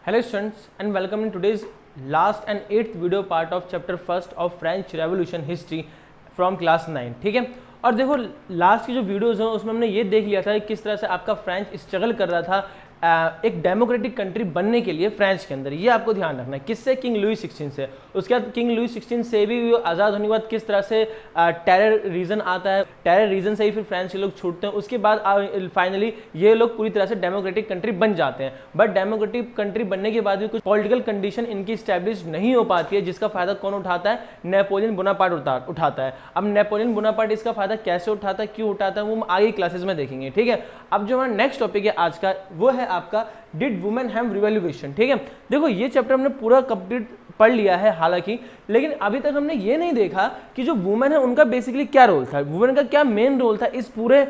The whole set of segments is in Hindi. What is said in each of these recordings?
Hello students and welcome in today's last and 8th video part of chapter first of French Revolution history from class 9। ठीक है, और देखो लास्ट की जो वीडियोस हैं उसमें हमने ये देख लिया था कि किस तरह से आपका फ्रेंच स्ट्रगल कर रहा था एक डेमोक्रेटिक कंट्री बनने के लिए फ्रांस के अंदर। ये आपको ध्यान रखना है किससे, किंग लुई 16 से। उसके बाद किंग लुई 16 से भी आज़ाद होने के बाद किस तरह से टेरर रीजन आता है, टेरर रीजन से ही फिर फ्रांस के लोग छूटते हैं। उसके बाद फाइनली ये लोग पूरी तरह से डेमोक्रेटिक कंट्री बन जाते हैं। बट डेमोक्रेटिक कंट्री बनने के बाद भी कुछ पॉलिटिकल कंडीशन इनकी स्टैब्लिश नहीं हो पाती है, जिसका फायदा कौन उठाता है? नेपोलियन बोनापार्ट उठाता है। अब नेपोलियन बोनापार्ट इसका फायदा कैसे उठाता है, क्यों उठाता है, वो हम आगे क्लासेस में देखेंगे। ठीक है, अब जो हमारा नेक्स्ट टॉपिक है आज का वो है आपका डिड वुमेन हैव रिवॉल्यूशन। ठीक है, देखो ये चैप्टर हमने पूरा कंप्लीट पढ़ लिया है हालांकि, लेकिन अभी तक हमने ये नहीं देखा कि जो वुमेन है उनका बेसिकली क्या रोल था, वुमेन का क्या मेन रोल था इस पूरे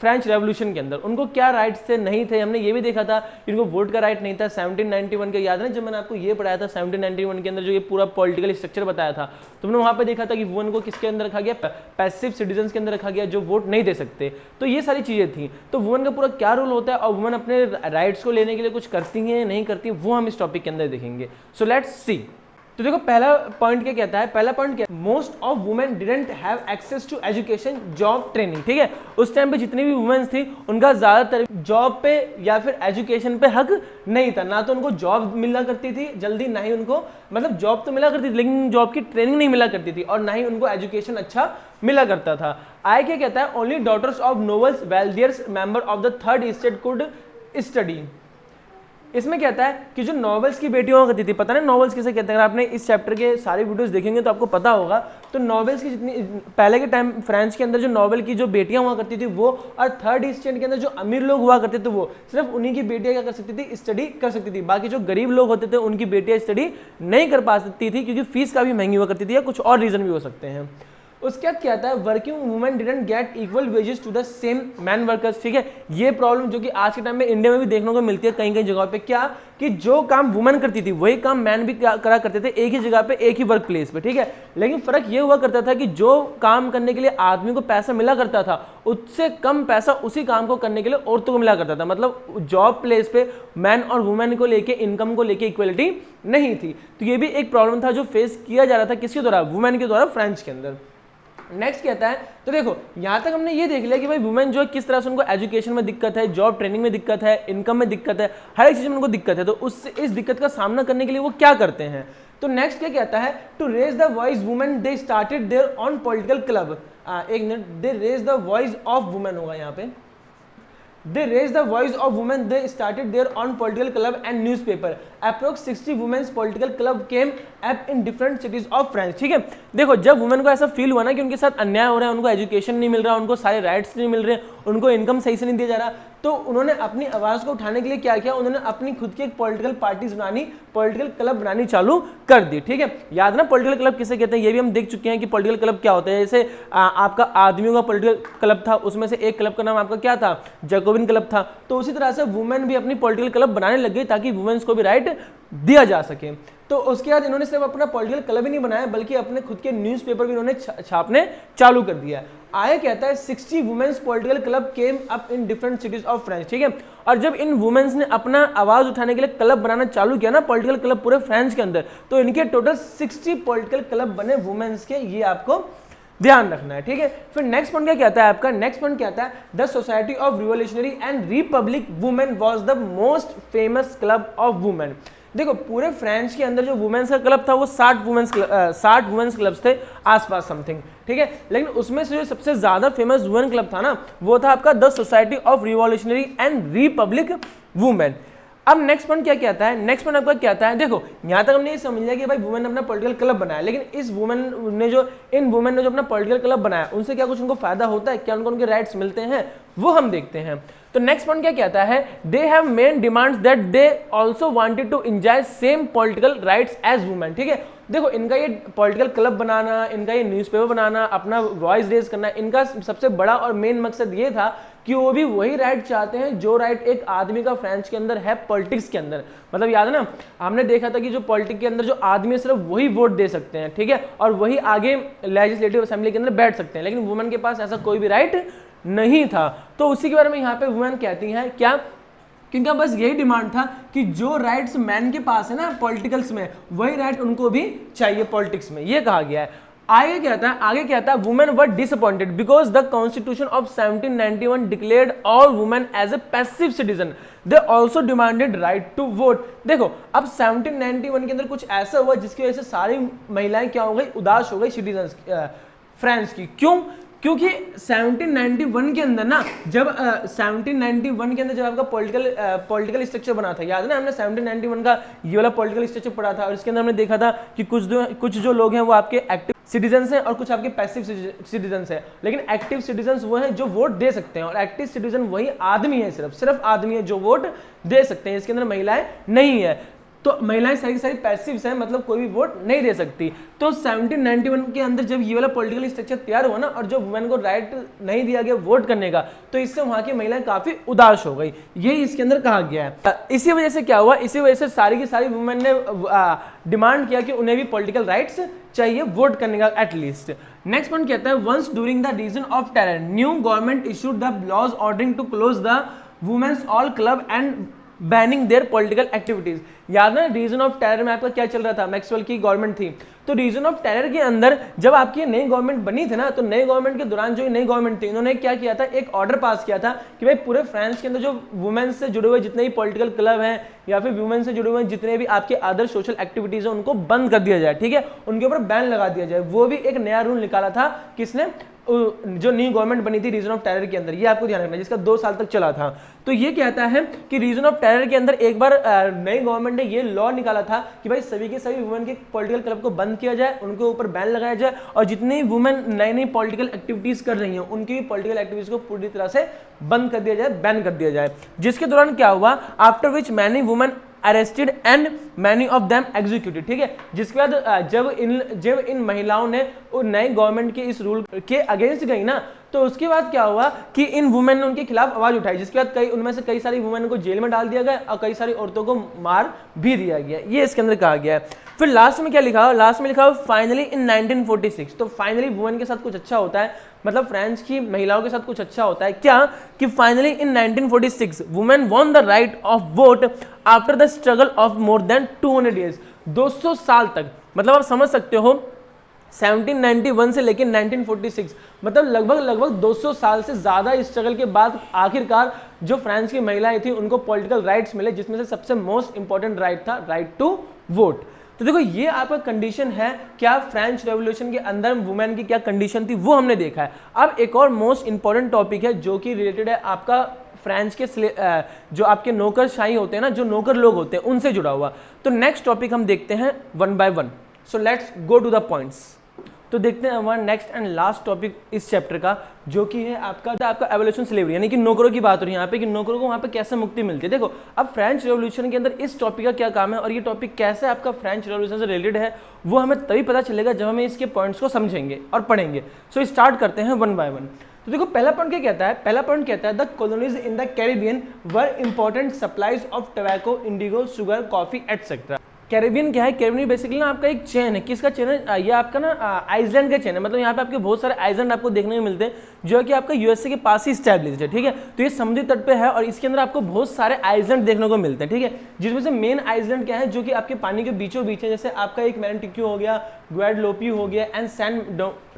फ्रेंच रेवोल्यूशन के अंदर। उनको क्या राइट्स थे, नहीं थे। हमने ये भी देखा था कि उनको वोट का राइट नहीं था 1791 के, याद है जब मैंने आपको ये पढ़ाया था 1791 के अंदर जो ये पूरा पॉलिटिकल स्ट्रक्चर बताया था, तो हमने वहां पे देखा था कि वुमेन को किसके अंदर रखा गया? पैसिव सिटीजन के अंदर रखा गया, जो वोट नहीं दे सकते। तो ये सारी चीजें थी। तो वुमेन का पूरा क्या रोल होता है और वुमेन अपने राइट्स को लेने के लिए कुछ करती है नहीं करती, वो हम इस टॉपिक के अंदर देखेंगे। So let's see. तो देखो पहला पॉइंट क्या कहता है, पहला पॉइंट क्या, most of women didn't have access to education, job, training. ठीक है, उस टाइम पे जितनी भी वुमेन्स थी उनका ज्यादातर जॉब पे या फिर एजुकेशन पे हक नहीं था। ना तो उनको जॉब मिला करती थी जल्दी, ना ही उनको मतलब जॉब तो मिला करती थी लेकिन जॉब की ट्रेनिंग नहीं मिला करती थी, और ना ही उनको एजुकेशन अच्छा मिला करता था। आगे क्या कहता है, only daughters of nobles wealthiers member of the third state could study. इसमें कहता है कि जो नॉवेल्स की बेटियां करती थी, पता नहीं नॉवेल्स किसे कहते हैं, अगर आपने इस चैप्टर के सारे वीडियोस देखेंगे तो आपको पता होगा। तो नॉवेल्स की जितनी पहले के टाइम फ्रांस के अंदर जो नॉवेल की जो बेटियां हुआ करती थी वो, और थर्ड स्टेट के अंदर जो अमीर लोग हुआ करते थे वो सिर्फ उन्हीं की बेटियां क्या कर सकती थी? स्टडी कर सकती थी। बाकी जो गरीब लोग होते थे उनकी बेटियां स्टडी नहीं कर पा सकती थी, क्योंकि फीस काफी महंगी हुआ करती थी या कुछ और रीजन भी हो सकते हैं। उसके बाद क्या आता है, working women didn't get equal wages to the same man workers. ठीक है, ये प्रॉब्लम जो कि आज के टाइम में इंडिया में भी देखने को मिलती है कहीं कहीं जगह पे, क्या कि जो काम वुमेन करती थी वही काम मैन भी करा करते थे एक ही जगह पे, एक ही वर्क प्लेस पे। ठीक है, लेकिन फर्क ये हुआ करता था कि जो काम करने के लिए आदमी को पैसा मिला करता था उससे कम पैसा उसी काम को करने के लिए औरतों को मिला करता था। मतलब जॉब प्लेस पे मैन और वुमेन को लेके, इनकम को लेके इक्वलिटी नहीं थी। तो ये भी एक प्रॉब्लम था जो फेस किया जा रहा था किसके द्वारा? वुमेन के द्वारा फ्रांस के अंदर। नेक्स्ट कहता है, तो देखो यहां तक हमने ये देख लिया कि भाई वुमेन जो है किस तरह से उनको एजुकेशन में दिक्कत है, जॉब ट्रेनिंग में दिक्कत है, इनकम में दिक्कत है, हर एक चीज में उनको दिक्कत है। तो उससे इस दिक्कत का सामना करने के लिए वो क्या करते हैं? तो नेक्स्ट क्या कहता है, to raise the voice women they started their on political club. एक minute, they raise the voice of women होगा यहाँ पे। They raised the voice of women. They started their own political club and newspaper. Approx 60 women's political club came up in different cities of France. ठीक है, देखो जब वुमेन को ऐसा फील हुआ ना कि उनके साथ अन्याय हो रहा है, उनको एजुकेशन नहीं मिल रहा, उनको सारे राइट्स नहीं मिल रहे, उनको इनकम सही से नहीं दिया जा रहा, तो उन्होंने अपनी आवाज को उठाने के लिए क्या किया? उन्होंने अपनी खुद की एक पॉलिटिकल पार्टीज बनानी, पॉलिटिकल क्लब बनानी चालू कर दी। ठीक है, याद ना पॉलिटिकल क्लब किसे कहते हैं, ये भी हम देख चुके हैं कि पॉलिटिकल क्लब क्या होता है। जैसे आपका आदमियों का पॉलिटिकल क्लब था, उसमें से एक क्लब का नाम आपका क्या था? जैकोबिन क्लब था। तो उसी तरह से वुमेन भी अपनी पॉलिटिकल क्लब बनाने लग गई ताकि वुमेन्स को भी राइट दिया जा सके। तो उसके बाद इन्होंने सिर्फ अपना पॉलिटिकल क्लब ही नहीं बनाया बल्कि अपने खुद के न्यूज़पेपर भी इन्होंने छापने चालू कर दिया। आगे कहता है 60 women's political club came up in different cities of France. ठीक है, और जब इन वुमेन्स ने अपना आवाज उठाने के लिए क्लब बनाना चालू किया ना, पॉलिटिकल क्लब पूरे फ्रांस के अंदर, तो इनके टोटल 60 पॉलिटिकल क्लब बने वुमेन्स के, ये आपको ध्यान रखना है। ठीक है, फिर नेक्स्ट पॉइंट क्या कहता है आपका, नेक्स्ट पॉइंट कहता है the society of revolutionary and Republic women was the most famous club of women. देखो पूरे फ्रांस के अंदर जो वुमेन्स का क्लब था वो 60 वुमेन्स क्लब्स थे आसपास समथिंग। ठीक है, लेकिन उसमें से जो सबसे ज्यादा फेमस वुमेन क्लब था ना वो था आपका the society of revolutionary and Republic women. अब नेक्स्ट पॉइंट क्या कहता है, नेक्स्ट पॉइंट आपका क्या कहता है, देखो यहां तक हमने ये समझ लिया कि भाई वुमेन ने अपना पॉलिटिकल क्लब बनाया, लेकिन इन वुमेन ने जो अपना पॉलिटिकल क्लब बनाया उनसे क्या कुछ उनको फायदा होता है, क्या उनको उनके राइट्स मिलते हैं, वो हम देखते हैं। तो नेक्स्ट पॉइंट क्या कहता है, they have men demands that they also wanted to enjoy same political rights as women. ठीक है, देखो इनका ये पॉलिटिकल क्लब बनाना, इनका ये न्यूज़पेपर बनाना, अपना वॉइस रेज करना, इनका सबसे बड़ा और मेन मकसद ये था कि वो भी वही राइट चाहते हैं जो राइट एक आदमी का फ्रांस के अंदर है पॉलिटिक्स के अंदर। मतलब याद है ना, हमने देखा था कि जो पॉलिटिक्स के अंदर जो आदमी है सिर्फ वही वोट दे सकते हैं। ठीक है, और वही आगे लेजिस्लेटिव असेंबली के अंदर बैठ सकते हैं, लेकिन वुमेन के पास ऐसा कोई भी राइट नहीं था। तो उसी के बारे में यहाँ पे वुमेन कहती हैं क्या, क्योंकि बस यही डिमांड था कि जो राइट्स मैन के पास है ना पॉलिटिकल्स में, वही राइट उनको भी चाहिए पॉलिटिक्स में, ये कहा गया है। आगे क्या था, women were disappointed because the constitution of 1791 declared all women as a passive citizen, they also demanded right to vote. देखो अब 1791 के अंदर कुछ ऐसा हुआ जिसकी वजह से सारी महिलाएं क्या हो गई, उदास हो गई सिटीजन फ्रांस की। क्यों? क्योंकि 1791 के अंदर ना, जब 1791 के अंदर जब आपका पॉलिटिकल स्ट्रक्चर बना था, याद है ना, हमने 1791 का ये वाला पॉलिटिकल स्ट्रक्चर पढ़ा था, और इसके अंदर हमने देखा था कि कुछ जो लोग हैं वो आपके एक्टिव सिटीजन्स हैं और कुछ आपके पैसिव सिटीजन्स हैं। लेकिन एक्टिव सिटीजन्स वो हैं जो वोट दे सकते हैं, और एक्टिव सिटीजन वही आदमी है, सिर्फ आदमी है जो वोट दे सकते हैं। इसके अंदर महिलाएं नहीं है, तो महिलाएं सारी की सारी पैसिव्स हैं, मतलब कोई भी वोट नहीं दे सकती। तो 1791 के अंदर जब ये वाला पॉलिटिकल स्ट्रक्चर तैयार हुआ ना, और जो वुमेन को राइट नहीं दिया गया वोट करने का, तो इससे वहां की महिलाएं काफी उदास हो गई, यही इसके अंदर कहा गया है। इसी वजह से क्या हुआ, इसी वजह से सारी की सारी वुमेन ने डिमांड किया कि उन्हें भी पॉलिटिकल राइट्स चाहिए वोट करने का एटलीस्ट। नेक्स्ट पॉइंट कहता है, once during the reign of terror new government issued the laws ordering to close the women's all club and banning their political activities. याद है रीजन ऑफ टेरर में आपका क्या चल रहा था, मैक्सवेल की गवर्नमेंट थी। तो रीजन ऑफ टेरर के अंदर जब आपकी नई गवर्नमेंट बनी थी ना, तो नई गवर्नमेंट के दौरान जो नई गवर्नमेंट थी, इन्होंने क्या किया था, एक ऑर्डर पास किया था कि भाई पूरे फ्रांस के अंदर जो वुमेन से जुड़े हुए जितने भी पॉलिटिकल क्लब हैं या फिर वुमेन से जुड़े हुए जितने भी आपके अदर सोशल एक्टिविटीज हैं उनको बंद कर दिया जाए, ठीक है, उनके ऊपर बैन लगा दिया जाए। वो भी एक नया रूल निकाला था किसने, जो न्यू गवर्नमेंट बनी थी रीजन ऑफ टेरर के अंदर, ये आपको ध्यान रखना है, जिसका 2 साल तक चला था। तो ये कहता है कि रीजन ऑफ टेरर के अंदर एक बार नई गवर्नमेंट ने ये लॉ निकाला था कि भाई सभी के सभी वुमेन के पॉलिटिकल क्लब को बंद किया जाए, उनके ऊपर बैन लगाया जाए, और जितनी वुमेन नई नई पॉलिटिकल एक्टिविटीज कर रही हैं उनकी भी पॉलिटिकल एक्टिविटीज को पूरी तरह से बंद कर दिया जाए, बैन कर दिया जाए। जिसके दौरान क्या हुआ, after which many women arrested and many of them executed, ठीक है। जिसके बाद जब इन महिलाओं ने नई गवर्नमेंट के इस रूल के अगेंस्ट गई ना, तो उसके बाद क्या हुआ कि इन वुमेन ने उनके खिलाफ आवाज उठाई, जिसके बाद उनमें से कई सारी वुमेन को जेल में डाल दिया गया और कई सारी औरतों को मार भी दिया गया, ये इसके अंदर कहा गया है। फिर लास्ट में क्या लिखा हुआ, लास्ट में लिखा हुआ फाइनली इन 1946, तो फाइनली वुमेन के साथ कुछ अच्छा होता है, मतलब फ्रांस की महिलाओं के साथ कुछ अच्छा होता है। क्या कि finally in 1946 women won the right of vote after the struggle of more than 200 days, 200 साल तक, मतलब आप समझ सकते हो 1791 से लेकर 1946, मतलब लगभग 200 साल से ज्यादा स्ट्रगल के बाद आखिरकार जो फ्रांस की महिलाएं थी उनको पॉलिटिकल राइट्स मिले, जिसमें से सबसे मोस्ट इंपॉर्टेंट राइट था राइट टू वोट। तो देखो ये आपका कंडीशन है, क्या फ्रेंच रेवोल्यूशन के अंदर वुमेन की क्या कंडीशन थी वो हमने देखा है। अब एक और मोस्ट इंपॉर्टेंट टॉपिक है जो कि रिलेटेड है आपका फ्रेंच के जो आपके नौकरशाही होते हैं ना, जो नौकर लोग होते हैं उनसे जुड़ा हुआ। तो नेक्स्ट टॉपिक हम देखते हैं 1 by 1। So let's go to the points. तो देखते हैं हमारा नेक्स्ट एंड लास्ट टॉपिक इस चैप्टर का, जो कि है आपका एवोल्यूशन स्लेवरी, यानी कि नौकरों की बात हो रही है यहाँ पे कि नौकरों को वहाँ पे कैसे मुक्ति मिलती है। देखो अब फ्रेंच रेवोल्यूशन के अंदर इस टॉपिक का क्या काम है और ये टॉपिक कैसे आपका फ्रेंच रेवोल्यूशन से रिलेटेड है, वो हमें तभी पता चलेगा जब हमें इसके पॉइंट्स को समझेंगे और पढ़ेंगे। सो स्टार्ट करते हैं 1 by 1। तो देखो पहला पॉइंट क्या कहता है, पहला पॉइंट कहता है the colonies in the Caribbean were important supplies of tobacco, Indigo, sugar, coffee etcetera. Caribbean क्या है, कैरिबियन बेसिकली ना आपका एक चेन है, किसका चेन है, ये आपका ना आइसलैंड का चेन है, मतलब यहाँ पे आपके बहुत सारे आइसलैंड आपको देखने को मिलते हैं जो कि आपका यूएसए के पास ही स्टैब्लिश्ड है, ठीक है। तो ये समुद्री तट पे है और इसके अंदर आपको बहुत सारे आइसलैंड देखने को मिलते हैं, ठीक है, जिसमें से मेन आइसलैंड क्या है जो कि आपके पानी के बीचों बीच है, जैसे आपका एक मैंटिक्यू हो गया, ग्वाडेलूपी हो गया एंड सैन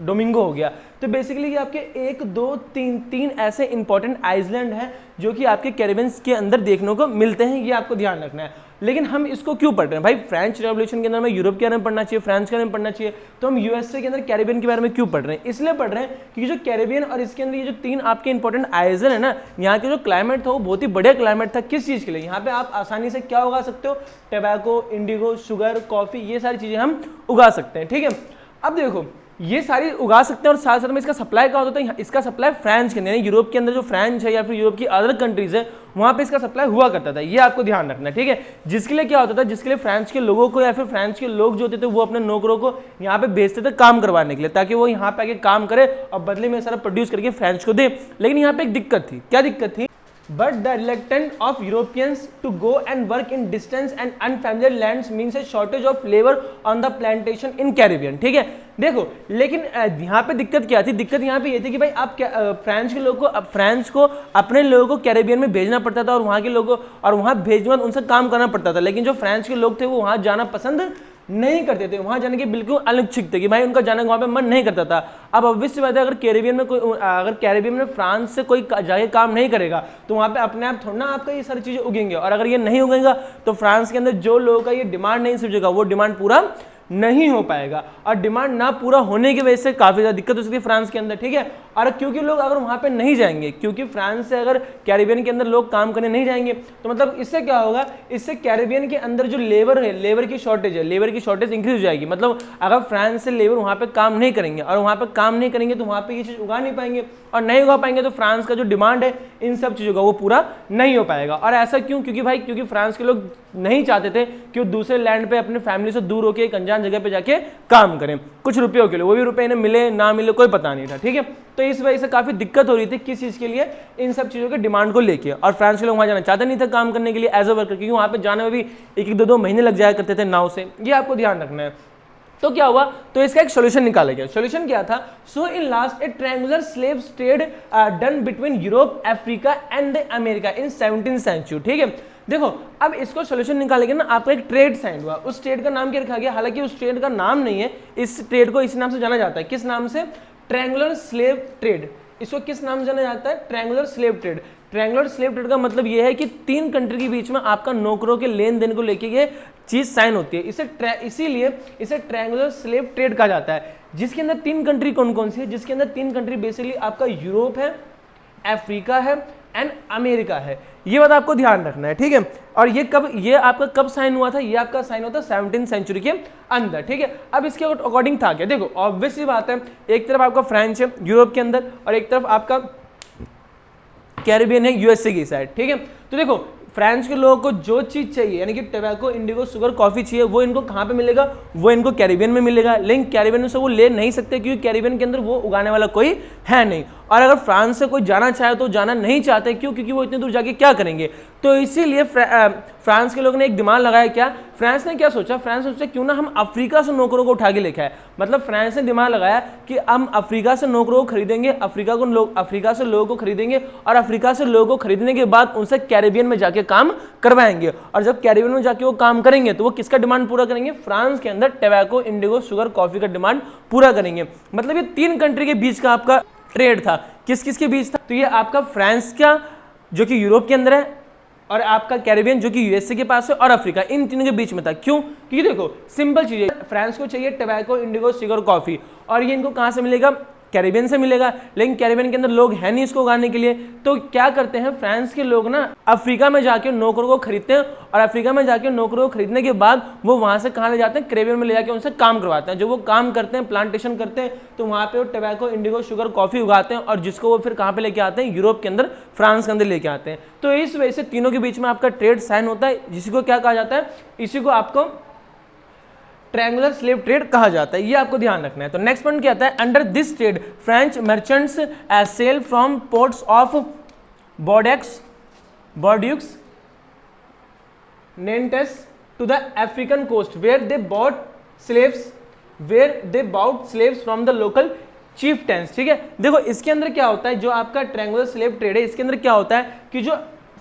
डोमिंगो हो गया। तो बेसिकली ये आपके 1 2 3 ऐसे इंपॉर्टेंट आइसलैंड हैं जो कि आपके कैरिबियन के अंदर देखने को मिलते हैं, ये आपको ध्यान रखना है। लेकिन हम इसको क्यों पढ़ रहे हैं भाई, फ्रेंच रेवोल्यूशन के अंदर हमें यूरोप के बारे में पढ़ना चाहिए, फ्रांस के बारे में पढ़ना चाहिए, तो हम यूएसए के अंदर कैरिबियन के बारे में क्यों पढ़ रहे हैं, इसलिए पढ़ रहे हैं क्योंकि जो कैरिबियन और इसके अंदर ये जो 3 आपके इंपॉर्टेंट आइसलैंड है ना, यहाँ के जो क्लाइमेट था वो बहुत ही बढ़िया क्लाइमेट था। किस चीज के लिए, यहाँ पे आप आसानी से क्या उगा सकते हो, टोबैको, इंडिगो, शुगर, कॉफी, ये सारी चीजें हम उगा सकते हैं, ठीक है। अब देखो ये सारी उगा सकते हैं और साथ साथ में इसका सप्लाई कहाँ होता है, इसका सप्लाई फ्रांस के अंदर, यानी यूरोप के अंदर जो फ्रांस है या फिर यूरोप की अदर कंट्रीज है वहां पे इसका सप्लाई हुआ करता था, ये आपको ध्यान रखना है, ठीक है। जिसके लिए क्या होता था, जिसके लिए फ्रांस के लोगों को या फिर फ्रांस के लोग जो होते थे वो अपने नौकरों को यहाँ पे भेजते थे काम करवाने के लिए, ताकि वो यहाँ पे आके काम करे और बदले में सारा प्रोड्यूस करके फ्रांस को दे। लेकिन यहाँ पे एक दिक्कत थी, क्या दिक्कत थी, but the reluctance of Europeans to go and work in distant and unfamiliar lands means a shortage of labor on the plantation in Caribbean। ठीक है, देखो लेकिन यहाँ पे दिक्कत क्या थी, दिक्कत यहाँ पे ये थी कि भाई आप फ्रांस के लोगों को, फ्रांस को अपने लोगों को कैरेबियन में भेजना पड़ता था और वहाँ के लोगों और वहाँ भेजने बाद उनसे काम करना पड़ता था, लेकिन जो फ्रांस के लोग थे वो वहाँ जाना पसंद नहीं करते थे, वहां जाने के बिल्कुल अनिच्छुक थे कि भाई उनका जाने का वहां पे मन नहीं करता था। अब ऑब्वियसली बात है, अगर कैरेबियन में फ्रांस से कोई जाके काम नहीं करेगा तो वहां पे अपने आप थोड़ा ना आपका ये सारी चीजें उगेंगे, और अगर ये नहीं उगेगा तो फ्रांस के अंदर जो लोगों का ये डिमांड नहीं सूझेगा वो डिमांड पूरा नहीं हो पाएगा, और डिमांड ना पूरा होने की वजह से काफी ज्यादा दिक्कत हो सकती है फ्रांस के अंदर। ठीक है, और क्योंकि लोग अगर वहां पे नहीं जाएंगे, क्योंकि फ्रांस से अगर कैरेबियन के अंदर लोग काम करने नहीं जाएंगे तो मतलब इससे क्या होगा, इससे कैरेबियन के अंदर जो लेबर है, लेबर की शॉर्टेज है, लेबर की शॉर्टेज इंक्रीज हो जाएगी। मतलब अगर फ्रांस से लेबर वहां पे काम नहीं करेंगे और वहां पे काम नहीं करेंगे तो वहां पे ये चीज उगा नहीं पाएंगे, और नहीं उगा पाएंगे तो फ्रांस का जो डिमांड है इन सब चीजों का वो पूरा नहीं हो पाएगा। और ऐसा क्यों, क्योंकि भाई क्योंकि फ्रांस के लोग नहीं चाहते थे कि वो दूसरे लैंड पे अपने फैमिली से दूर होकर एक अनजान जगह पे जाके काम करें कुछ रुपयों के लिए, वो भी रुपए इन्हें मिले ना मिले कोई पता नहीं था। ठीक है, तो इस वजह से काफी दिक्कत हो रही थी किस चीज के लिए, इन सब चीजों के डिमांड को लेके, और फ्रांस के लोग वहां जाना चाहते नहीं थे काम करने के लिए एज अ वर्कर, क्योंकि वहां पे जाने में भी 1-2 महीने लग जाया करते थे नाव से, ये आपको ध्यान रखना है। तो क्या हुआ, तो इसका एक सॉल्यूशन निकाला गया। सॉल्यूशन क्या था, so in last a triangular slave trade done between Europe, Africa and the America in 17th century. ठीक है, देखो अब इसको सॉल्यूशन निकालेंगे ना, आपका एक ट्रेड साइन हुआ, उस ट्रेड का नाम क्या रखा गया, हालांकि उस ट्रेड का नाम नहीं है, इस ट्रेड को इस नाम से जाना जाता है, किस नाम से, ट्रायंगुलर स्लेव ट्रेड। इसको किस नाम से जाना जाता है, triangular slave trade. Triangular slave trade का मतलब यह है कि 3 कंट्री के बीच में आपका नौकरों के लेन देन को लेके ये चीज साइन होती है, इसीलिए इसे ट्रायंगुलर स्लेव ट्रेड कहा जाता है, जिसके अंदर 3 कंट्री कौन कौन सी है, जिसके अंदर 3 कंट्री बेसिकली आपका यूरोप है, अफ्रीका है एंड अमेरिका है, ये बात आपको ध्यान रखना है। ठीक है, और ये आपका कब साइन हुआ था, ये आपका साइन हुआ था 17th सेंचुरी के अंदर। ठीक है, अब इसके अकॉर्डिंग था क्या, देखो ऑब्वियसली बात है, एक तरफ आपका फ्रांस है यूरोप के अंदर और एक तरफ आपका कैरिबियन है यूएसए की साइड। ठीक है, तो देखो फ्रांस के लोगों को जो चीज चाहिए यानी कि टोबैको, इंडिगो, शुगर, कॉफी चाहिए, वो इनको कहाँ पे मिलेगा, वो इनको कैरिबियन में मिलेगा, लेकिन कैरिबियन से वो ले नहीं सकते क्योंकि कैरिबियन के अंदर वो उगाने वाला कोई है नहीं, और अगर फ्रांस से कोई जाना चाहे तो जाना नहीं चाहते, क्यों, क्योंकि वो इतने दूर जाके क्या करेंगे। तो इसीलिए फ्रांस के लोगों ने एक दिमाग लगाया, क्या फ्रांस ने क्या सोचा, फ्रांस ने सोचा क्यों ना हम अफ्रीका से नौकरों को उठा के लेके आए, मतलब फ्रांस ने दिमाग लगाया कि हम अफ्रीका से नौकरों को खरीदेंगे, अफ्रीका से लोगों को खरीदेंगे, और अफ्रीका से लोगों को खरीदने के बाद उनसे कैरिबियन में जाके काम करवाएंगे, और जब कैरिबियन में जाके वो काम करेंगे तो वो किसका डिमांड पूरा करेंगे, फ्रांस के अंदर टोबैको, इंडिगो, शुगर, कॉफी का डिमांड पूरा करेंगे। मतलब ये 3 कंट्री के बीच का आपका ट्रेड था, किस किस के बीच था, तो ये आपका फ्रांस का जो कि यूरोप के अंदर है, और आपका कैरिबियन जो कि यूएसए के पास है, और अफ्रीका, इन तीनों के बीच में था। क्यों, क्योंकि देखो सिंपल चीज है, फ्रांस को चाहिए टोबैको, इंडिगो, शुगर, कॉफी, और ये इनको कहां से मिलेगा, कैरिबियन से मिलेगा, लेकिन कैरिबियन के अंदर लोग हैं नहीं इसको उगाने के लिए, तो क्या करते हैं फ्रांस के लोग ना अफ्रीका में जाके नौकरों को खरीदते हैं, और अफ्रीका में जाके नौकरों को खरीदने के बाद वो वहां से कहां ले जाते हैं, कैरिबियन में ले जाके उनसे काम करवाते हैं। जो वो काम करते हैं, प्लांटेशन करते हैं, तो वहां पे वो टोबैको, इंडिगो, शुगर, कॉफी उगाते हैं, और जिसको वो फिर कहां पे लेके आते हैं, यूरोप के अंदर, फ्रांस के अंदर लेके आते हैं। तो इस वजह से तीनों के बीच में आपका ट्रेड साइन होता है, जिसी को क्या कहा जाता है, इसी को आपको ट्रायंगुलर स्लेव ट्रेड कहा जाता है, ये आपको ध्यान रखना है। तो नेक्स्ट पॉइंट क्या आता है, under this trade French merchants sail from ports of Bordeaux, Nantes to the African coast where they bought slaves from the local chieftains. ठीक है, देखो इसके अंदर क्या होता है, जो आपका ट्रायंगुलर स्लेव ट्रेड है, इसके अंदर क्या होता है कि जो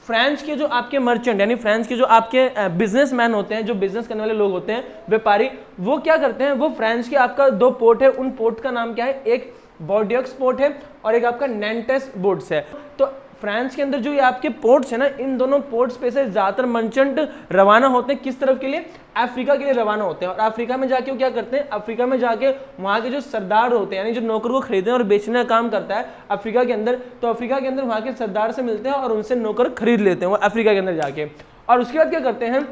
फ्रांस के जो आपके मर्चेंट यानी फ्रांस के जो आपके बिजनेसमैन होते हैं, जो बिजनेस करने वाले लोग होते हैं, व्यापारी, वो क्या करते हैं, वो फ्रांस के आपका 2 पोर्ट है, उन पोर्ट का नाम क्या है, एक बॉर्डियक्स पोर्ट है और एक आपका नेंटेस बोर्ड्स है। तो फ्रांस के अंदर जो ये आपके पोर्ट्स है ना, इन दोनों पोर्ट्स पे से ज्यादातर मर्चेंट रवाना होते हैं, किस तरफ के लिए, अफ्रीका के लिए रवाना होते हैं, और अफ्रीका में जाके वो क्या करते हैं, अफ्रीका में जाके वहां के जो सरदार होते हैं, यानी जो नौकर को खरीदने और बेचने का काम करता है अफ्रीका के अंदर, तो अफ्रीका के अंदर वहां के सरदार से मिलते हैं और उनसे नौकर खरीद लेते हैं वो अफ्रीका के अंदर जाके, और उसके बाद क्या करते हैं,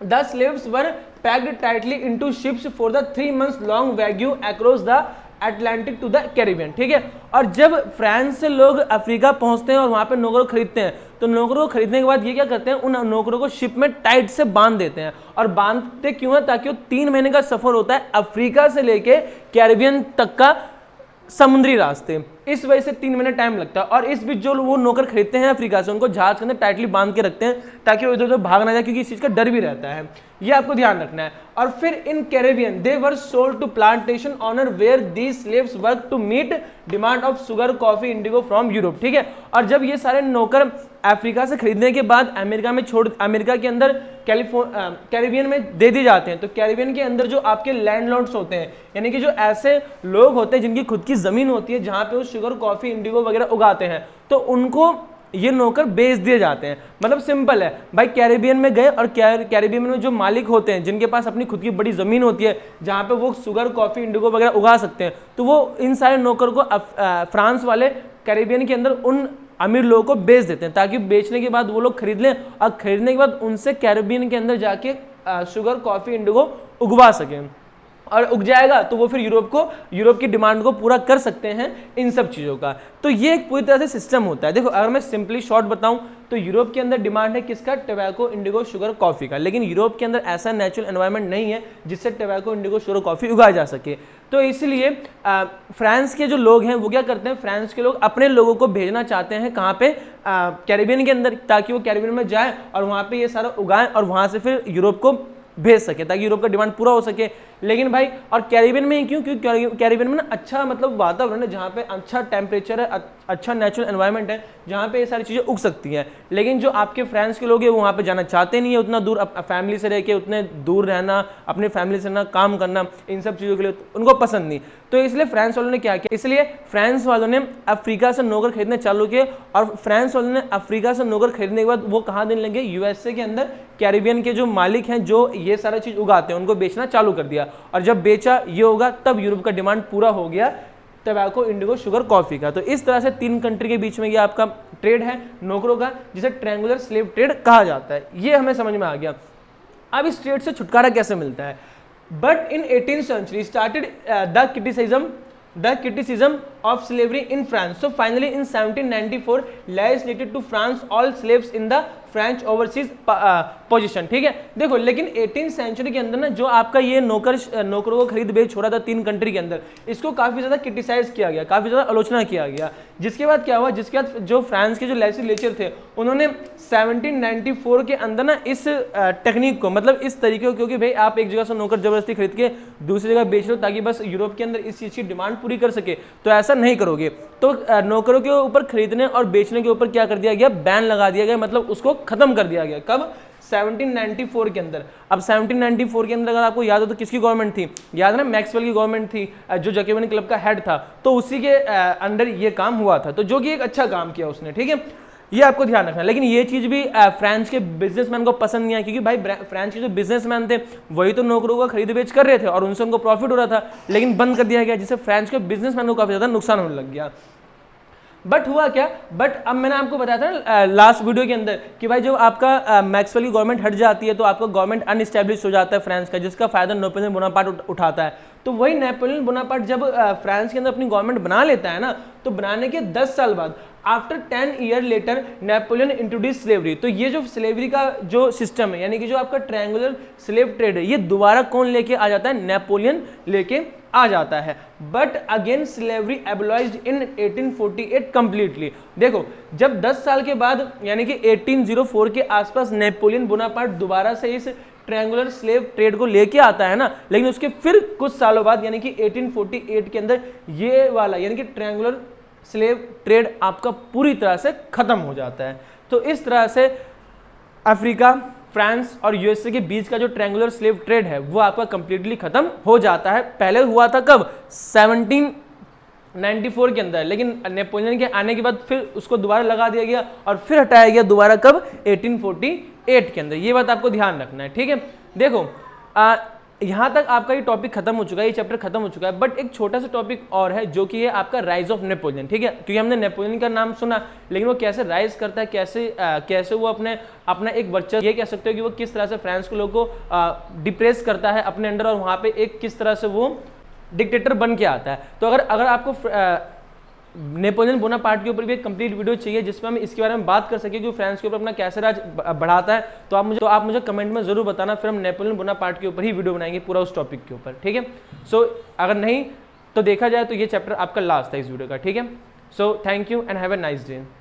the slaves were packed tightly into ships for the 3 months long voyage across the Atlantic to the Caribbean. ठीक है, और जब फ्रांस से लोग अफ्रीका पहुंचते हैं और वहां पे नौकरों को खरीदते हैं, तो नौकरों को खरीदने के बाद ये क्या करते हैं, उन नौकरों को शिप में टाइट से बांध देते हैं, और बांधते क्यों है, ताकि वो 3 महीने का सफर होता है अफ्रीका से लेके कैरिबियन तक का, समुद्री रास्ते, इस वजह से 3 महीने टाइम लगता है। और इस बीच जो वो नौकर खरीदते हैं अफ्रीका से, उनको जहाज के अंदर टाइटली बांध के रखते हैं ताकि वो इधर उधर भाग ना जाए, क्योंकि इस चीज का डर भी रहता है, ये आपको ध्यान रखना है। और फिर in Caribbean they were sold to plantation owner where these slaves work to meet demand of sugar, coffee, indigo from Europe, ठीक है। और जब ये सारे नौकर अफ्रीका से खरीदने के बाद अमेरिका के अंदर कैरिबियन में दे दिए जाते हैं, तो कैरिबियन के अंदर जो आपके लैंडलॉर्ड्स होते हैं, यानी कि जो ऐसे लोग होते हैं जिनकी खुद की जमीन होती है जहां पे वो शुगर, कॉफी, इंडिगो वगैरह उगाते हैं, तो उनको ये नौकर बेच दिए जाते हैं। मतलब सिंपल है भाई, कैरिबियन में गए और कैरिबियन में जो मालिक होते हैं जिनके पास अपनी खुद की बड़ी जमीन होती है जहां पे वो शुगर, कॉफी, इंडिगो वगैरह उगा सकते हैं, तो वो इन सारे नौकर को फ्रांस वाले कैरिबियन के अंदर उन अमीर लोगों को बेच देते हैं, ताकि बेचने के बाद वो लोग खरीद लें और खरीदने के बाद उनसे कैरिबियन के अंदर जाके शुगर, कॉफी, इंडिगो उगवा सकें। और उग जाएगा तो वो फिर यूरोप की डिमांड को पूरा कर सकते हैं इन सब चीज़ों का। तो ये एक पूरी तरह से सिस्टम होता है। देखो, अगर मैं सिंपली शॉर्ट बताऊं तो यूरोप के अंदर डिमांड है किसका? टोबैको, इंडिगो, शुगर, कॉफी का। लेकिन यूरोप के अंदर ऐसा नेचुरल एनवायरनमेंट नहीं है जिससे टोबैको, इंडिगो, शुगर, कॉफी उगाया जा सके। तो इसलिए फ्रांस के जो लोग हैं वो क्या करते हैं, फ्रांस के लोग अपने लोगों को भेजना चाहते हैं कहाँ पे? कैरिबियन के अंदर, ताकि वो कैरिबियन में जाए और वहाँ पे ये सारा उगाएं और वहाँ से फिर यूरोप को भेज सके, ताकि यूरोप का डिमांड पूरा हो सके। लेकिन भाई, और कैरिबियन में क्यों? क्योंकि कैरिबियन में ना अच्छा मतलब वातावरण है, जहाँ पे अच्छा टेम्परेचर है, अच्छा नेचुरल एनवायरनमेंट है, जहाँ पे ये सारी चीज़ें उग सकती हैं। लेकिन जो आपके फ्रांस के लोग हैं वो वहाँ पे जाना चाहते नहीं है, उतना दूर फैमिली से रह के उतने दूर रहना, अपने फैमिली से रहना, काम करना, इन सब चीज़ों के लिए उनको पसंद नहीं। तो इसलिए फ्रांस वालों ने क्या किया? इसलिए फ्रांस वालों ने अफ्रीका से नौकर खरीदने चालू किए, और फ्रांस वालों ने अफ्रीका से नौकर खरीदने के बाद वो कहाँ देने लगे? यूएसए के अंदर कैरिबियन के जो मालिक हैं, जो ये सारा चीज़ उगाते हैं, उनको बेचना चालू कर दिया। और जब बेचा ये होगा, तब यूरोप का डिमांड पूरा हो गया टोबैको, इंडिगो, शुगर, कॉफी का। तो इस तरह से 3 कंट्री के बीच में ये आपका ट्रेड है नौकरों का, जिसे ट्रायंगुलर स्लेव ट्रेड कहा जाता है। ये हमें समझ में आ गया। अब इस ट्रेड से छुटकारा कैसे मिलता है? But in 18th century started the criticism of slavery in France. So finally in 1794 legislated to France all slaves in the French overseas position, ठीक है। देखो, लेकिन 18th सेंचुरी के अंदर ना जो आपका ये नौकरों को खरीद बेच हो रहा था 3 कंट्री के अंदर, इसको काफी ज्यादा क्रिटिसाइज किया गया, काफी ज्यादा आलोचना किया गया। जिसके बाद क्या हुआ? जिसके बाद जो फ्रांस के जो लेजिस्लेचर थे उन्होंने 1794 के अंदर ना इस टेक्निक को, मतलब इस तरीके को, क्योंकि भाई आप एक जगह से नौकर जबरदस्ती खरीद के दूसरी जगह बेच रहे हो ताकि बस यूरोप के अंदर इस चीज की डिमांड पूरी कर सके, तो ऐसा नहीं करोगे। तो नौकरों के ऊपर खरीदने और बेचने के ऊपर क्या कर दिया गया? बैन लगा दिया गया, मतलब उसको खत्म कर दिया गया। कब? 1794 के अंदर। अब 1794 के अंदर अगर आपको याद हो तो किसकी गवर्नमेंट थी? याद है ना, मैक्सवेल की गवर्नमेंट थी, जो जैकोबिन क्लब का हेड था, तो उसी के अंडर ये काम हुआ था, तो जो कि एक अच्छा काम किया उसने, ठीक है। ये आपको ध्यान रखना। लेकिन ये चीज भी फ्रांस के बिजनेसमैन को पसंद नहीं आई, क्योंकि भाई फ्रांस के जो बिजनेसमैन थे वही तो नौकरों का खरीद बेच कर रहे थे और उनसे उनको प्रॉफिट हो रहा था, लेकिन बंद कर दिया गया, जिससे फ्रांस के बिजनेसमैन को काफी ज्यादा नुकसान होने लग गया। बट हुआ क्या? बट अब मैंने आपको बताया था ना लास्ट वीडियो के अंदर कि भाई जब आपका मैक्सवेल की गवर्नमेंट हट जाती है तो आपका गवर्नमेंट अनएस्टेब्लिश हो जाता है फ्रांस का, जिसका फायदा नेपोलियन बोनापार्ट उठाता है। तो वही नेपोलियन बोनापार्ट जब फ्रांस के अंदर अपनी गवर्नमेंट बना लेता है ना, तो बनाने के 10 साल बाद, after 10 year later, Napoleon introduce slavery. तो ये जो स्लेवरी का जो सिस्टम है, यानी कि जो आपका ट्रायंगुलर स्लेव ट्रेड है, ये दोबारा कौन लेके आ जाता है? नेपोलियन लेके आ जाता है। But again slavery एबोलिश्ड in 1848 completely. देखो, जब 10 साल के बाद यानी कि 1804 के आसपास नेपोलियन बोनापार्ट दोबारा से इस ट्रायंगुलर स्लेव ट्रेड को लेके आता है ना, लेकिन उसके फिर कुछ सालों बाद यानी कि 1848 के अंदर ये वाला यानी कि ट्रायंगुलर स्लेव ट्रेड आपका पूरी तरह से खत्म हो जाता है। तो इस तरह से अफ्रीका, फ्रांस और यूएसए के बीच का जो ट्रायंगुलर स्लेव ट्रेड है वो आपका कंप्लीटली खत्म हो जाता है। पहले हुआ था कब? 1794 के अंदर, लेकिन नेपोलियन के आने के बाद फिर उसको दोबारा लगा दिया गया और फिर हटाया गया दोबारा कब? 1848 के अंदर। ये बात आपको ध्यान रखना है, ठीक है। देखो, यहां तक आपका ये टॉपिक खत्म हो चुका है, ये चैप्टर खत्म हो चुका है। बट एक छोटा सा टॉपिक और है जो कि है आपका राइज ऑफ नेपोलियन, ठीक है। क्योंकि हमने नेपोलियन का नाम सुना, लेकिन वो कैसे राइज करता है, कैसे वो अपना एक वर्चस्व, ये कह सकते हो कि वो किस तरह से फ्रांस के लोगों को डिप्रेस करता है अपने अंडर, और वहां पे एक किस तरह से वो डिक्टेटर बन के आता है। तो अगर आपको नेपोलियन बोनापार्ट के ऊपर भी एक कंप्लीट वीडियो चाहिए जिसमें हम इसके बारे में बात कर सके कि फ्रांस के ऊपर अपना कैसे राज बढ़ाता है, तो आप मुझे कमेंट में जरूर बताना, फिर हम नेपोलियन बोनापार्ट के ऊपर ही वीडियो बनाएंगे पूरा उस टॉपिक के ऊपर, ठीक है। सो अगर नहीं तो देखा जाए तो ये चैप्टर आपका लास्ट था इस वीडियो का, ठीक है। So thank you and have a nice day.